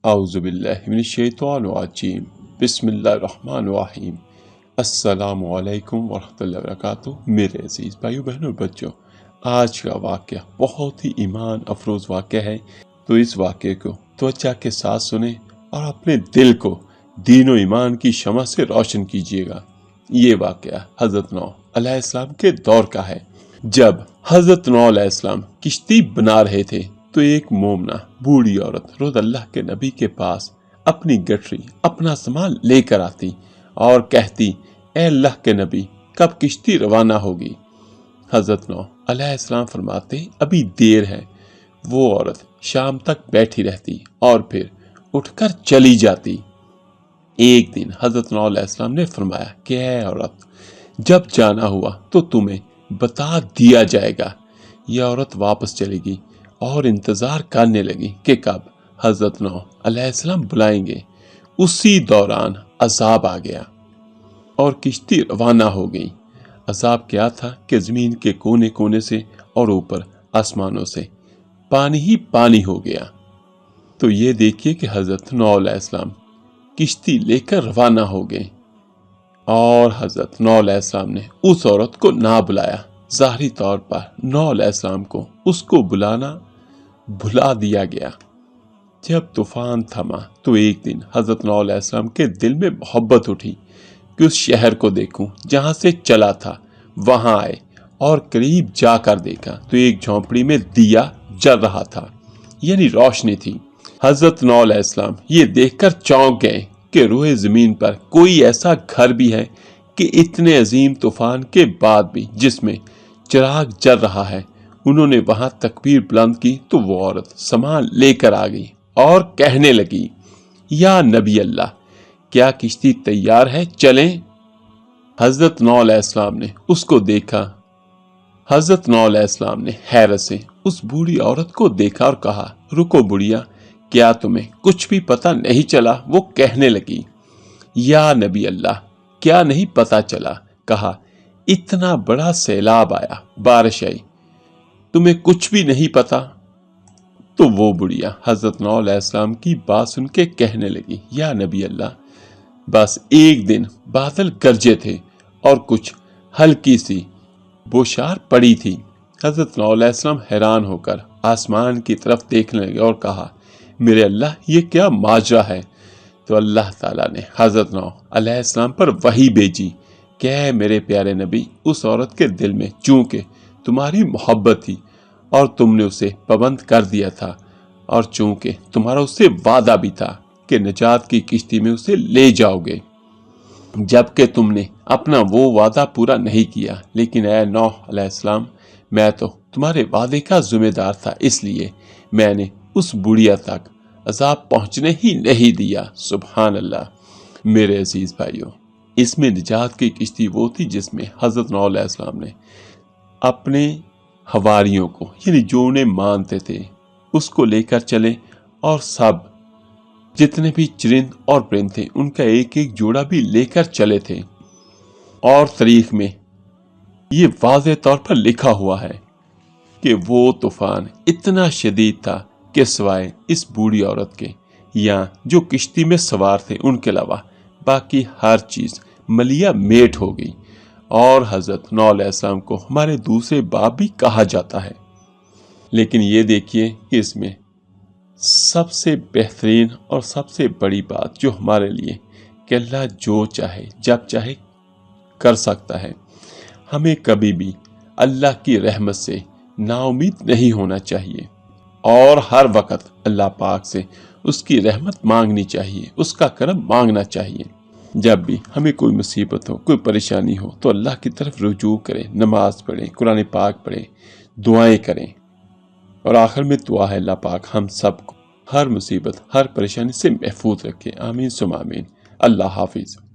اعوذ باللہ من الشیطان الرجیم بسم اللہ الرحمن الرحیم السلام علیکم ورحمۃ اللہ وبرکاتہ۔ میرے عزیز بھائیو بہنوں اور بچوں، آج کا واقعہ بہت ہی ایمان افروز واقعہ ہے، تو اس واقعے کو توجہ کے ساتھ سنیں اور اپنے دل کو دین و ایمان کی شمع سے روشن کیجیے گا۔ یہ واقعہ حضرت نوح علیہ السلام کے دور کا ہے۔ جب حضرت نوح علیہ السلام کشتی بنا رہے تھے تو ایک مومنہ بوڑھی عورت روز اللہ کے نبی کے پاس اپنی گٹری اپنا سامان لے کر آتی اور کہتی، اے اللہ کے نبی، کب کشتی روانہ ہوگی؟ حضرت نوح علیہ السلام فرماتے، ابھی دیر ہے۔ وہ عورت شام تک بیٹھی رہتی اور پھر اٹھ کر چلی جاتی۔ ایک دن حضرت نوح علیہ السلام نے فرمایا کہ اے عورت، جب جانا ہوا تو تمہیں بتا دیا جائے گا۔ یہ عورت واپس چلے گی اور انتظار کرنے لگی کہ کب حضرت نوح علیہ السلام بلائیں گے۔ اسی دوران عذاب آ گیا اور کشتی روانہ ہو گئی۔ عذاب کیا تھا کہ زمین کے کونے کونے سے اور اوپر آسمانوں سے پانی ہی پانی ہو گیا۔ تو یہ دیکھیے کہ حضرت نوح علیہ السلام کشتی لے کر روانہ ہو گئے اور حضرت نوح علیہ السلام نے اس عورت کو نہ بلایا۔ ظاہری طور پر نوح علیہ السلام کو اس کو بلانا بھلا دیا گیا۔ جب طوفان تھما تو ایک دن حضرت نوح علیہ السلام کے دل میں محبت اٹھی کہ اس شہر کو دیکھوں جہاں سے چلا تھا۔ وہاں آئے اور قریب جا کر دیکھا تو ایک جھونپڑی میں دیا جل رہا تھا، یعنی روشنی تھی۔ حضرت نوح علیہ السلام یہ دیکھ کر چونک گئے کہ روئے زمین پر کوئی ایسا گھر بھی ہے کہ اتنے عظیم طوفان کے بعد بھی جس میں چراغ جل رہا ہے۔ انہوں نے وہاں تکبیر بلند کی تو وہ عورت سامان لے کر آ گئی اور کہنے لگی، یا نبی اللہ، کیا کشتی تیار ہے، چلیں؟ حضرت نوح علیہ السلام نے اس کو دیکھا۔ حضرت نوح علیہ السلام نے حیرت سے اس بوڑھی عورت کو دیکھا اور کہا، رکو بڑھیا، کیا تمہیں کچھ بھی پتہ نہیں چلا؟ وہ کہنے لگی، یا نبی اللہ، کیا نہیں پتہ چلا؟ کہا، اتنا بڑا سیلاب آیا، بارش آئی، تمہیں کچھ بھی نہیں پتا؟ تو وہ بڑھیا حضرت نوح علیہ السلام کی بات سن کے کہنے لگی، یا نبی اللہ، بس ایک دن بادل گرجے تھے اور کچھ ہلکی سی بوچھار پڑی تھی۔ حضرت نوح علیہ السلام حیران ہو کر آسمان کی طرف دیکھنے لگے اور کہا، میرے اللہ، یہ کیا ماجرا ہے؟ تو اللہ تعالیٰ نے حضرت نوح علیہ السلام پر وحی بھیجی کہ اے میرے پیارے نبی، اس عورت کے دل میں چونکہ تمہاری محبت تھی اور تم نے اسے پابند کر دیا تھا، اور چونکہ تمہارا اس سے وعدہ بھی تھا کہ نجات کی کشتی میں اسے لے جاؤ گے، جبکہ تم نے اپنا وہ وعدہ پورا نہیں کیا، لیکن اے نوح علیہ السلام، میں تو تمہارے وعدے کا ذمہ دار تھا، اس لیے میں نے اس بڑھیا تک عذاب پہنچنے ہی نہیں دیا۔ سبحان اللہ۔ میرے عزیز بھائیوں، اس میں نجات کی کشتی وہ تھی جس میں حضرت نوح علیہ السلام نے اپنے حواریوں کو، یعنی جو انہیں مانتے تھے، اس کو لے کر چلے، اور سب جتنے بھی چرند اور پرند تھے ان کا ایک ایک جوڑا بھی لے کر چلے تھے۔ اور تاریخ میں یہ واضح طور پر لکھا ہوا ہے کہ وہ طوفان اتنا شدید تھا کہ سوائے اس بوڑھی عورت کے یا جو کشتی میں سوار تھے ان کے علاوہ باقی ہر چیز ملیا میٹ ہو گئی۔ اور حضرت نوح علیہ السلام کو ہمارے دوسرے باپ بھی کہا جاتا ہے، لیکن یہ دیکھیے کہ اس میں سب سے بہترین اور سب سے بڑی بات جو ہمارے لیے کہ اللہ جو چاہے جب چاہے کر سکتا ہے۔ ہمیں کبھی بھی اللہ کی رحمت سے نا امید نہیں ہونا چاہیے اور ہر وقت اللہ پاک سے اس کی رحمت مانگنی چاہیے، اس کا کرم مانگنا چاہیے۔ جب بھی ہمیں کوئی مصیبت ہو، کوئی پریشانی ہو تو اللہ کی طرف رجوع کریں، نماز پڑھیں، قرآن پاک پڑھیں، دعائیں کریں، اور آخر میں دعا ہے اللہ پاک ہم سب کو ہر مصیبت، ہر پریشانی سے محفوظ رکھے۔ آمین ثم آمین۔ اللہ حافظ۔